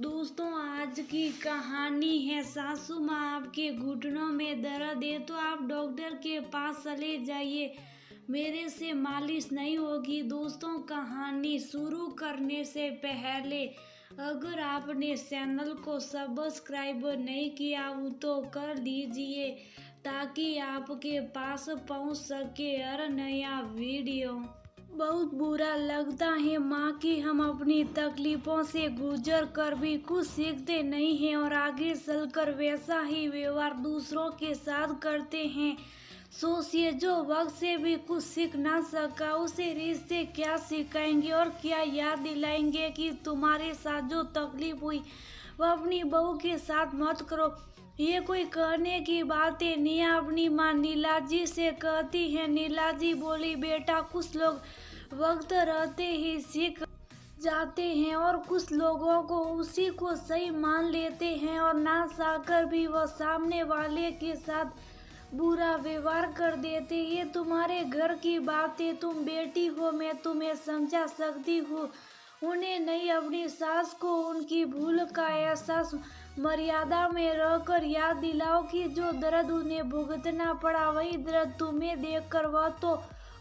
दोस्तों, आज की कहानी है सासू माँ आपके घुटनों में दर्द है तो आप डॉक्टर के पास चले जाइए, मेरे से मालिश नहीं होगी। दोस्तों, कहानी शुरू करने से पहले अगर आपने चैनल को सब्सक्राइब नहीं किया हो तो कर दीजिए ताकि आपके पास पहुंच सके हर नया वीडियो। बहुत बुरा लगता है माँ कि हम अपनी तकलीफों से गुजर कर भी कुछ सीखते नहीं हैं और आगे चलकर वैसा ही व्यवहार दूसरों के साथ करते हैं। सोचिए, जो वक्त से भी कुछ सीख ना सका उसे रिश्ते क्या सिखाएंगे और क्या याद दिलाएंगे कि तुम्हारे साथ जो तकलीफ हुई वह अपनी बहू के साथ मत करो। ये कोई कहने की बात है। निया अपनी माँ नीलाजी से कहती है। नीलाजी बोली, बेटा, कुछ लोग वक्त रहते ही सीख जाते हैं और कुछ लोगों को उसी को सही मान लेते हैं और ना चाहकर भी वह सामने वाले के साथ बुरा व्यवहार कर देते। ये तुम्हारे घर की बात है, तुम बेटी हो, मैं तुम्हें समझा सकती हूँ। उन्हें नहीं, अपनी सास को उनकी भूल का एहसास मर्यादा में रहकर याद दिलाओ कि जो दर्द उन्हें भुगतना पड़ा वही दर्द तुम्हें देखकर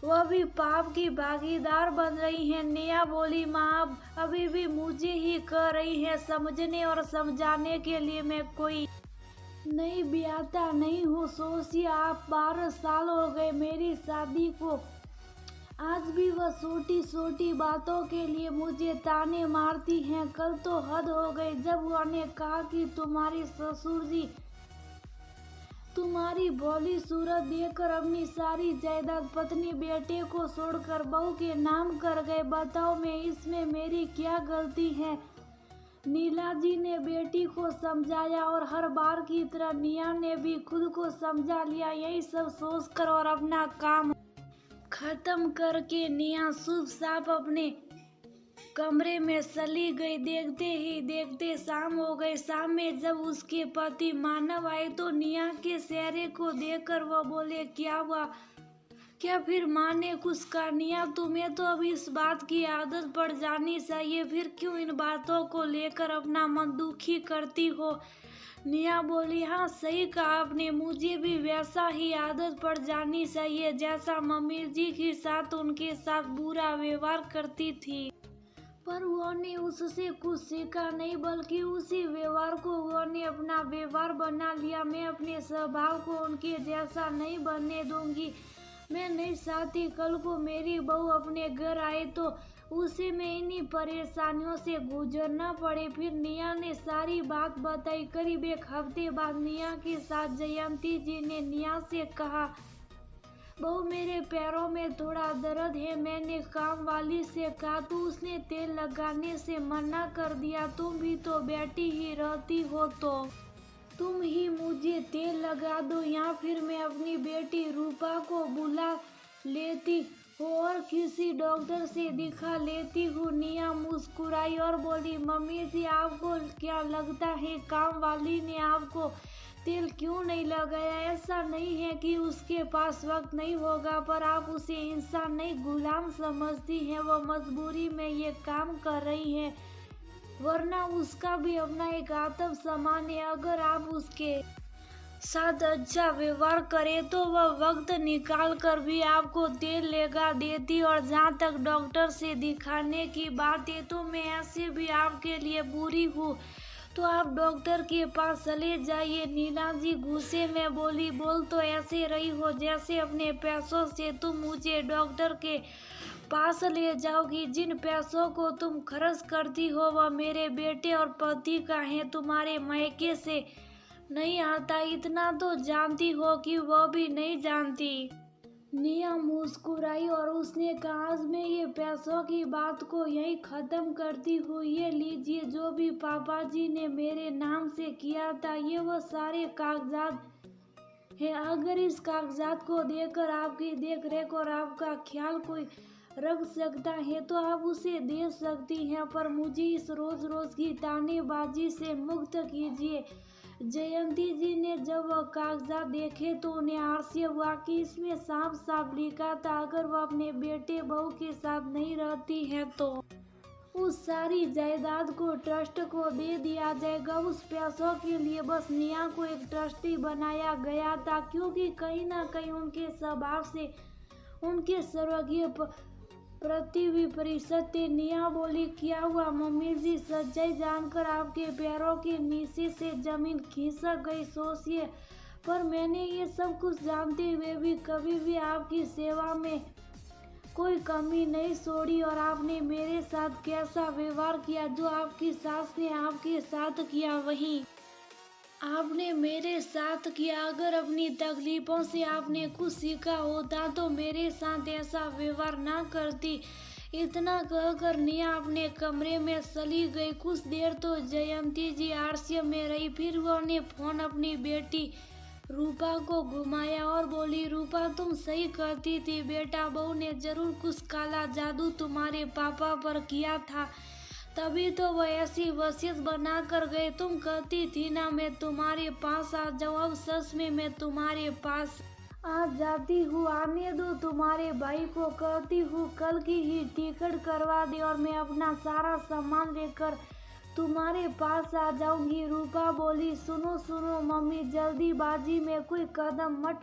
वह भी पाप की भागीदार बन रही है। नेहा बोली, माँ अभी भी मुझे ही कह रही है समझने और समझाने के लिए। मैं कोई नहीं ब्याता नहीं हूँ। सोचिए, आप 12 साल हो गए मेरी शादी को, आज भी वह छोटी छोटी बातों के लिए मुझे ताने मारती हैं। कल तो हद हो गई जब उन्होंने कहा कि तुम्हारे ससुर जी तुम्हारी भोली सूरत देखकर अपनी सारी जायदाद पत्नी बेटे को छोड़कर बहू के नाम कर गए। बताओ, मैं इसमें मेरी क्या गलती है? नीला जी ने बेटी को समझाया और हर बार की तरह निया ने भी खुद को समझा लिया। यही सब सोचकर और अपना काम खत्म करके निया शुभ साफ अपने कमरे में चली गई। देखते ही देखते शाम हो गई। शाम में जब उसके पति मानव आए तो निया के चेहरे को देखकर वह बोले, क्या हुआ? क्या फिर माँ ने कुछ कहा? निया, तुम्हें तो अब इस बात की आदत पड़ जानी चाहिए, फिर क्यों इन बातों को लेकर अपना मन दुखी करती हो? निया बोली, हाँ सही कहा आपने, मुझे भी वैसा ही आदत पड़ जानी चाहिए जैसा मम्मी जी के साथ उनके साथ बुरा व्यवहार करती थी। पर उन्होंने उससे कुछ सीखा नहीं, बल्कि उसी व्यवहार को उन्होंने अपना व्यवहार बना लिया। मैं अपने स्वभाव को उनके जैसा नहीं बनने दूंगी। मैं नहीं चाहती कल को मेरी बहू अपने घर आए तो उसे मैं इन्हीं परेशानियों से गुजरना पड़े। फिर निया ने सारी बात बताई। करीब एक हफ्ते बाद निया के साथ जयंती जी ने निया से कहा, बहू, मेरे पैरों में थोड़ा दर्द है। मैंने काम वाली से कहा तो उसने तेल लगाने से मना कर दिया। तुम भी तो बैठी ही रहती हो तो तुम ही मुझे तेल लगा दो या फिर मैं अपनी बेटी रूपा को बुला लेती हूँ और किसी डॉक्टर से दिखा लेती हूँ। निया मुस्कुराई और बोली, मम्मी जी, आपको क्या लगता है काम वाली ने आपको तेल क्यों नहीं लगाया? ऐसा नहीं है कि उसके पास वक्त नहीं होगा, पर आप उसे इंसान नहीं गुलाम समझती हैं। वो मजबूरी में ये काम कर रही है, वरना उसका भी अपना एक आत्म सम्मान है। अगर आप उसके साथ अच्छा व्यवहार करें तो वह वक्त निकाल कर भी आपको तेल लगा देती। और जहाँ तक डॉक्टर से दिखाने की बात है तो मैं ऐसे भी आपके लिए बुरी हूँ, तो आप डॉक्टर के पास चले जाइए। नीला जी गुस्से में बोली, बोल तो ऐसे रही हो जैसे अपने पैसों से तुम मुझे डॉक्टर के पास ले जाओगी। जिन पैसों को तुम खर्च करती हो वह मेरे बेटे और पति का है, तुम्हारे मायके से नहीं आता। इतना तो जानती हो कि वह भी नहीं जानती। निया मुस्कुराई और उसने कहा, आज मैं ये पैसों की बात को यही खत्म करती हूँ। ये लीजिए, जो भी पापा जी ने मेरे नाम से किया था ये वो सारे कागजात है। अगर इस कागजात को देखकर आपकी देख रेख और आपका ख्याल कोई रख सकता है तो आप उसे दे सकती हैं, पर मुझे इस रोज रोज की तानेबाजी से मुक्त कीजिए। जयंती जी ने जब वह कागजात देखे तो उन्हें आश्चर्य हुआ कि इसमें साफ साफ लिखा था, अगर वह अपने बेटे बहू के साथ नहीं रहती है तो उस सारी जायदाद को ट्रस्ट को दे दिया जाएगा। उस पैसों के लिए बस निया को एक ट्रस्टी बनाया गया था, क्योंकि कहीं ना कहीं उनके स्वभाव से उनके स्वर्गीय प्रति भी परिषद थे। निया बोली, क्या हुआ मम्मी जी? सच्चाई जानकर आपके पैरों के नीचे से जमीन खिसक गई। सोचिए, पर मैंने ये सब कुछ जानते हुए भी कभी भी आपकी सेवा में कोई कमी नहीं छोड़ी, और आपने मेरे साथ कैसा व्यवहार किया जो आपकी सास ने आपके साथ किया, वही आपने मेरे साथ किया। अगर अपनी तकलीफों से आपने कुछ सीखा होता तो मेरे साथ ऐसा व्यवहार ना करती। इतना कहकर निया अपने कमरे में चली गई। कुछ देर तो जयंती जी आरसीए में रही, फिर उन्होंने फोन अपनी बेटी रूपा को घुमाया और बोली, रूपा तुम सही करती थी बेटा, बहू ने जरूर कुछ काला जादू तुम्हारे पापा पर किया था, तभी तो वह ऐसी वसीयत बना कर गए। तुम कहती थी ना मैं तुम्हारे पास आ जाऊँ, अब सच में मैं तुम्हारे पास आ जाती हूँ। आने दो, तुम्हारे भाई को कहती हूँ कल की ही टिकट करवा दे और मैं अपना सारा सामान लेकर तुम्हारे पास आ जाऊंगी। रूपा बोली, सुनो सुनो मम्मी, जल्दीबाजी में कोई कदम मत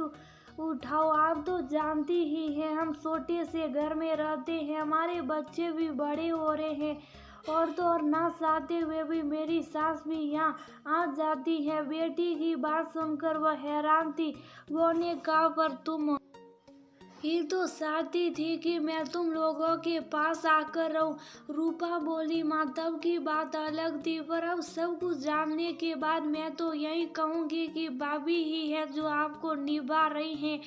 उठाओ। आप तो जानती ही हैं हम छोटे से घर में रहते हैं, हमारे बच्चे भी बड़े हो रहे हैं, और तो और ना चाहते हुए भी मेरी सास भी यहाँ आ जाती है। बेटी की बात सुनकर वह हैरान थी। वो ने कहा, पर तुम ही तो चाहती थी कि मैं तुम लोगों के पास आकर रहूं। रूपा बोली, माँ तब की बात अलग थी, पर अब सब कुछ जानने के बाद मैं तो यही कहूँगी कि भाभी ही है जो आपको निभा रही हैं,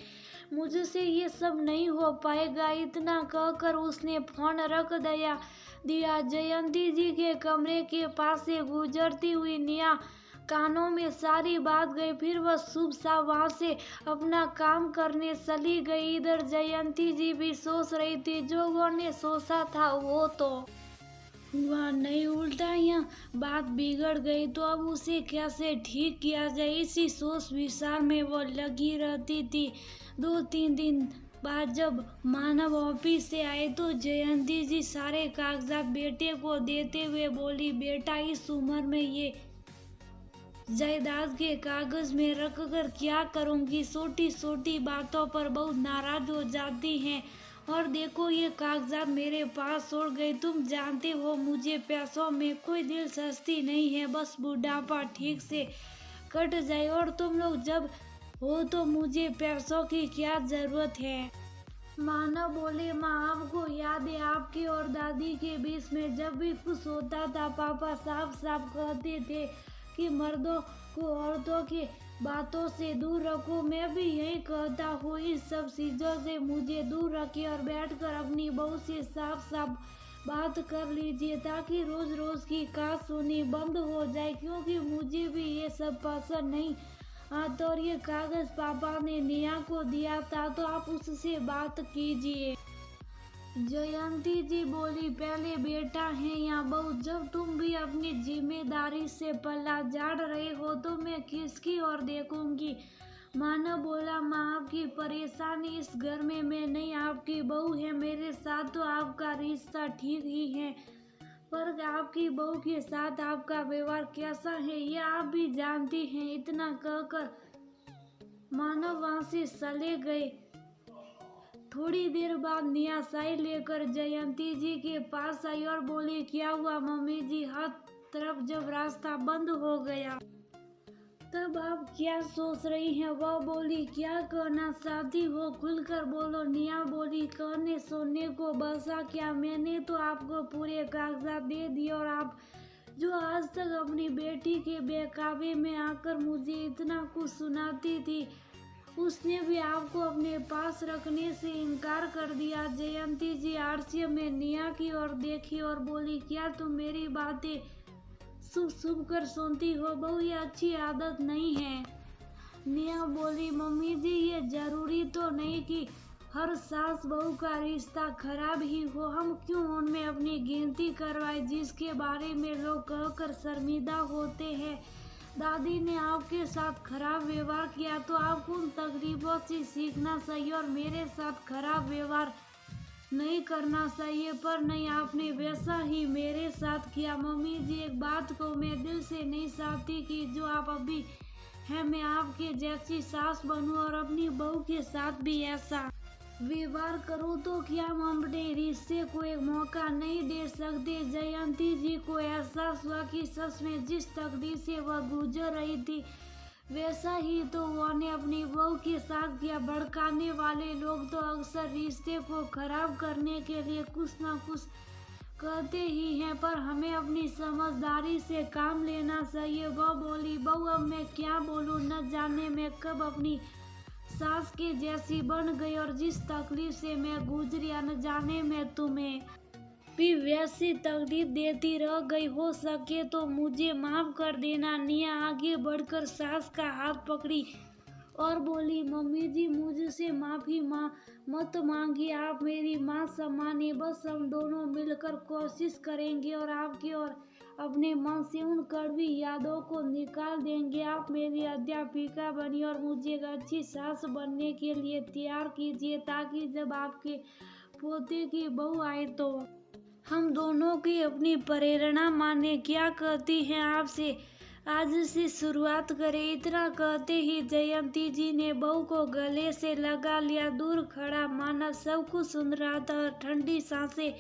मुझसे ये सब नहीं हो पाएगा। इतना कहकर उसने फोन रख दिया। जयंती जी के कमरे के पास से गुजरती हुई निया कानों में सारी बात गई, फिर वह शुभ सा वहां से अपना काम करने चली गई। इधर जयंती जी भी सोच रही थी, जो उन्होंने सोचा था वो तो हुआ नहीं, उल्टा यहाँ बात बिगड़ गई, तो अब उसे कैसे ठीक किया जाए, इसी सोच विचार में वो लगी रहती थी। 2-3 दिन बाद जब मानव ऑफिस से आए तो जयंती जी सारे कागजात बेटे को देते हुए बोली, बेटा इस उम्र में ये जायदाद के कागज में रखकर क्या करूंगी? छोटी छोटी बातों पर बहुत नाराज हो जाती हैं, और देखो ये कागजात मेरे पास छोड़ गई। तुम जानते हो मुझे पैसों में कोई दिलचस्पी नहीं है, बस बुढ़ापा ठीक से कट जाए, और तुम लोग जब हो तो मुझे पैसों की क्या जरूरत है? मानव बोले, माँ आपको याद है आपके और दादी के बीच में जब भी कुछ होता था पापा साफ साफ कहते थे कि मर्दों को औरतों की बातों से दूर रखो। मैं भी यही कहता हूँ, इस सब चीज़ों से मुझे दूर रखिए और बैठकर अपनी बहू से साफ साफ बात कर लीजिए, ताकि रोज रोज की कहासुनी बंद हो जाए, क्योंकि मुझे भी ये सब पसंद नहीं आता। और ये कागज पापा ने निया को दिया था, तो आप उससे बात कीजिए। जयंती जी बोली, पहले बेटा है या बहू, जब तुम भी अपनी जिम्मेदारी से पल्ला झाड़ रहे हो तो मैं किसकी ओर देखूंगी? मानव बोला, माँ आपकी परेशानी इस घर में मैं नहीं, आपकी बहू है, मेरे साथ तो आपका रिश्ता ठीक ही है, पर आपकी बहू के साथ आपका व्यवहार कैसा है ये आप भी जानती हैं। इतना कहकर मानव वहां से चले गए। थोड़ी देर बाद निया साई लेकर जयंती जी के पास आई और बोली, क्या हुआ मम्मी जी? हर तरफ जब रास्ता बंद हो गया तब आप क्या सोच रही हैं? वह बोली, क्या कहना चाहती हो खुलकर बोलो। निया बोली, कहने सुनने को बसा क्या, मैंने तो आपको पूरे कागजात दे दिए, और आप जो आज तक अपनी बेटी के बहकावे में आकर मुझे इतना कुछ सुनाती थी, उसने भी आपको अपने पास रखने से इनकार कर दिया। जयंती जी आरसीए में निया की ओर देखी और बोली, क्या तुम मेरी बातें सुन सुन कर सुनती हो बहू? ये अच्छी आदत नहीं है। निया बोली, मम्मी जी ये जरूरी तो नहीं कि हर सास बहू का रिश्ता खराब ही हो, हम क्यों उनमें अपनी गिनती करवाए जिसके बारे में लोग कहकर शर्मिंदा होते हैं। दादी ने आपके साथ खराब व्यवहार किया तो आपको उन तकलीफों से सीखना चाहिए, और मेरे साथ खराब व्यवहार नहीं करना चाहिए, पर नहीं, आपने वैसा ही मेरे साथ किया। मम्मी जी, एक बात को मैं दिल से नहीं चाहती कि जो आप अभी हैं मैं आपके जैसी सास बनूं और अपनी बहू के साथ भी ऐसा व्यवहार करूं। तो क्या हम अपने रिश्ते को एक मौका नहीं दे सकते? जयंती जी को एहसास हुआ कि सच में जिस तकलीफ से वह गुजर रही थी वैसा ही तो उन्होंने अपनी बहू के साथ किया। भड़काने वाले लोग तो अक्सर रिश्ते को खराब करने के लिए कुछ ना कुछ कहते ही हैं, पर हमें अपनी समझदारी से काम लेना चाहिए। वह बोली, बहू अब मैं क्या बोलूं, न जाने मैं कब अपनी सास के जैसी बन गई और जिस तकलीफ से मैं गुजरी न जाने मैं तुम्हें भी वैसी तकलीफ देती रह गई। हो सके तो मुझे माफ कर देना। निया आगे बढ़कर सास का हाथ पकड़ी और बोली, मम्मी जी मुझसे माफी मत मांगिए, आप मेरी माँ सम्मानिए। बस हम दोनों मिलकर कोशिश करेंगे और आपके और अपने मन से उन कड़वी यादों को निकाल देंगे। आप मेरी अध्यापिका बनिए और मुझे एक अच्छी सास बनने के लिए तैयार कीजिए, ताकि जब आपके पोते की बहू आए तो हम दोनों की अपनी प्रेरणा माने। क्या कहती हैं आपसे आज से शुरुआत करें? इतना कहते ही जयंती जी ने बहू को गले से लगा लिया। दूर खड़ा मानव सब कुछ सुन रहा था और ठंडी सांसें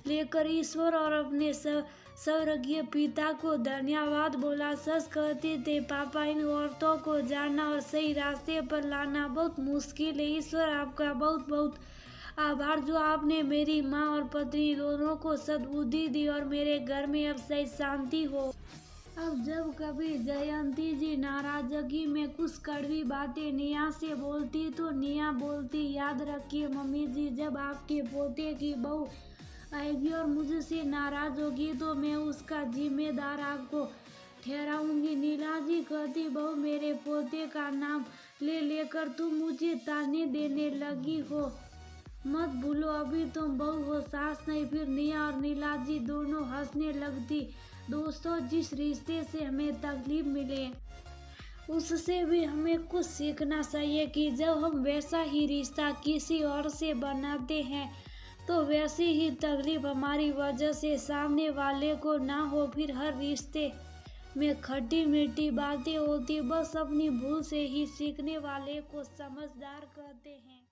लेकर ईश्वर और अपने स्वर्गीय पिता को धन्यवाद बोला। सच कहते थे पापा, इन औरतों को जानना और सही रास्ते पर लाना बहुत मुश्किल है। ईश्वर आपका बहुत बहुत आभार जो आपने मेरी माँ और पत्नी दोनों को सद्बुद्धि दी और मेरे घर में अब सही शांति हो। अब जब कभी जयंती जी नाराजगी में कुछ कड़वी बातें निया से बोलती तो निया बोलती, याद रखिए मम्मी जी, जब आपके पोते की बहू आएगी और मुझसे नाराज होगी तो मैं उसका जिम्मेदार आपको ठहराऊंगी। नीला जी कहती, बहू मेरे पोते का नाम ले लेकर तुम मुझे ताने देने लगी हो, मत भूलो अभी तुम बहू हो, सास नहीं। फिर निया और नीला जी दोनों हंसने लगती। दोस्तों, जिस रिश्ते से हमें तकलीफ मिले उससे भी हमें कुछ सीखना चाहिए कि जब हम वैसा ही रिश्ता किसी और से बनाते हैं तो वैसी ही तकलीफ हमारी वजह से सामने वाले को ना हो। फिर हर रिश्ते में खट्टी मीठी बातें होती, बस अपनी भूल से ही सीखने वाले को समझदार कहते हैं।